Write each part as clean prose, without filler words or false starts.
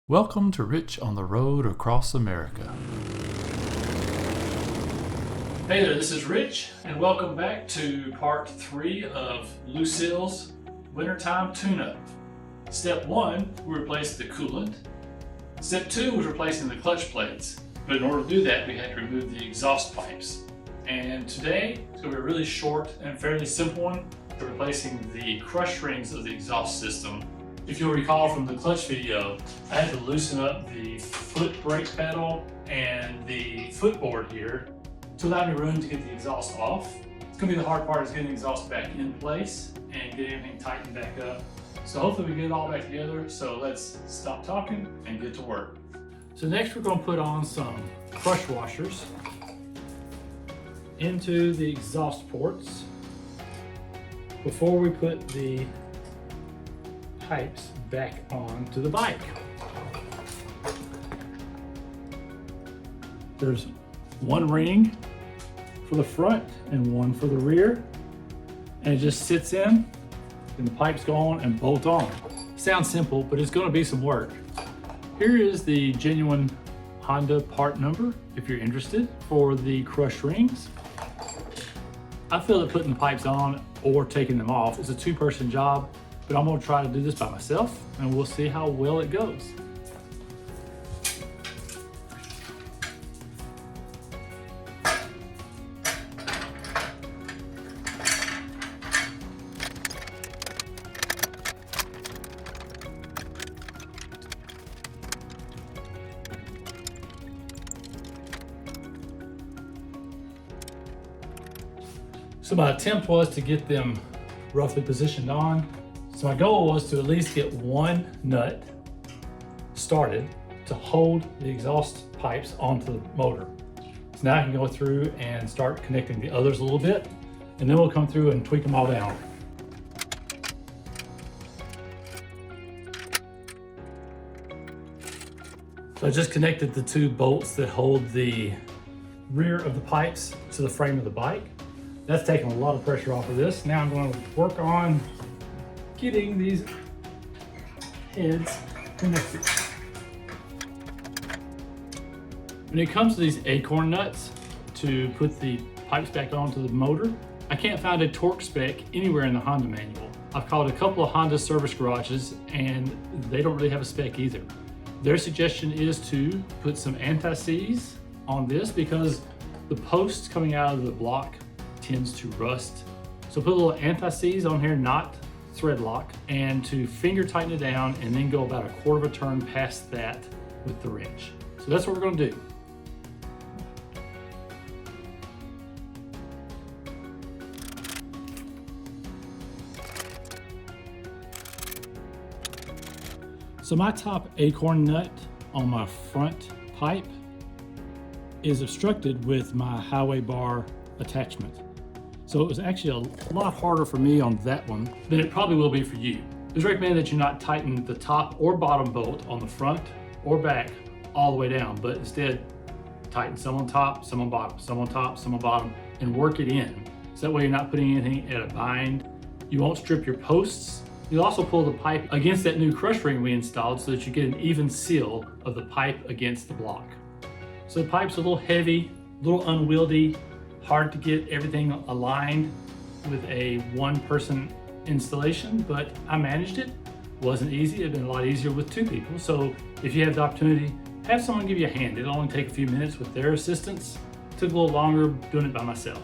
Welcome to Rich on the Road Across America. Hey there, this is Rich, and welcome back to part 3 of Lucille's wintertime tune-up. Step 1, we replaced the coolant. Step 2 was replacing the clutch plates, but in order to do that, we had to remove the exhaust pipes. And today, it's going to be a really short and fairly simple one for replacing the crush rings of the exhaust system. If you'll recall from the clutch video, I had to loosen up the foot brake pedal and the footboard here to allow me room to get the exhaust off. It's going to be the hard part is getting the exhaust back in place and getting everything tightened back up. So hopefully we get it all back together. So let's stop talking and get to work. So next we're going to put on some crush washers into the exhaust ports before we put the pipes back onto the bike. There's one ring for the front and one for the rear, and it just sits in and the pipes go on and bolt on. Sounds simple, but it's going to be some work. Here is the genuine Honda part number if you're interested for the crush rings. I feel that putting the pipes on or taking them off is a two-person job, but I'm going to try to do this by myself and we'll see how well it goes. So my attempt was to get them roughly positioned on. So my goal was to at least get one nut started to hold the exhaust pipes onto the motor. So now I can go through and start connecting the others a little bit, and then we'll come through and tweak them all down. So I just connected the two bolts that hold the rear of the pipes to the frame of the bike. That's taking a lot of pressure off of this. Now I'm going to work on getting these heads connected. When it comes to these acorn nuts to put the pipes back onto the motor, I can't find a torque spec anywhere in the Honda manual. I've called a couple of Honda service garages and they don't really have a spec either. Their suggestion is to put some anti-seize on this because the post coming out of the block tends to rust. So put a little anti-seize on here, not thread lock, and to finger tighten it down and then go about a quarter of a turn past that with the wrench. So that's what we're going to do. So my top acorn nut on my front pipe is obstructed with my highway bar attachment. So it was actually a lot harder for me on that one than it probably will be for you. It's recommended that you not tighten the top or bottom bolt on the front or back all the way down, but instead tighten some on top, some on bottom, some on top, some on bottom, and work it in. So that way you're not putting anything at a bind. You won't strip your posts. You'll also pull the pipe against that new crush ring we installed so that you get an even seal of the pipe against the block. So the pipe's a little heavy, a little unwieldy, hard to get everything aligned with a one-person installation, but I managed it. Wasn't easy. It'd been a lot easier with two people. So if you have the opportunity, have someone give you a hand. It'll only take a few minutes with their assistance. Took a little longer doing it by myself.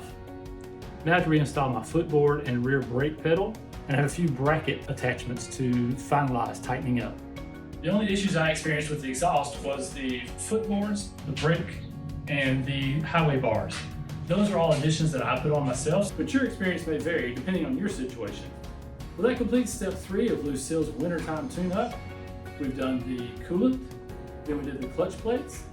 Now I have to reinstall my footboard and rear brake pedal, and I have a few bracket attachments to finalize tightening up. The only issues I experienced with the exhaust was the footboards, the brake, and the highway bars. Those are all additions that I put on myself, but your experience may vary depending on your situation. Well, that completes step 3 of Lucille's wintertime tune-up. We've done the coolant, then we did the clutch plates,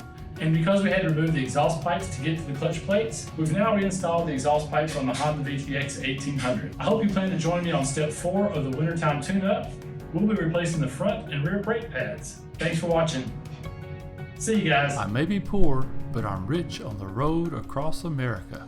and because we had to remove the exhaust pipes to get to the clutch plates, we've now reinstalled the exhaust pipes on the Honda VTX 1800. I hope you plan to join me on step 4 of the wintertime tune-up. We'll be replacing the front and rear brake pads. Thanks for watching. See you guys. I may be poor, but I'm rich on the road across America.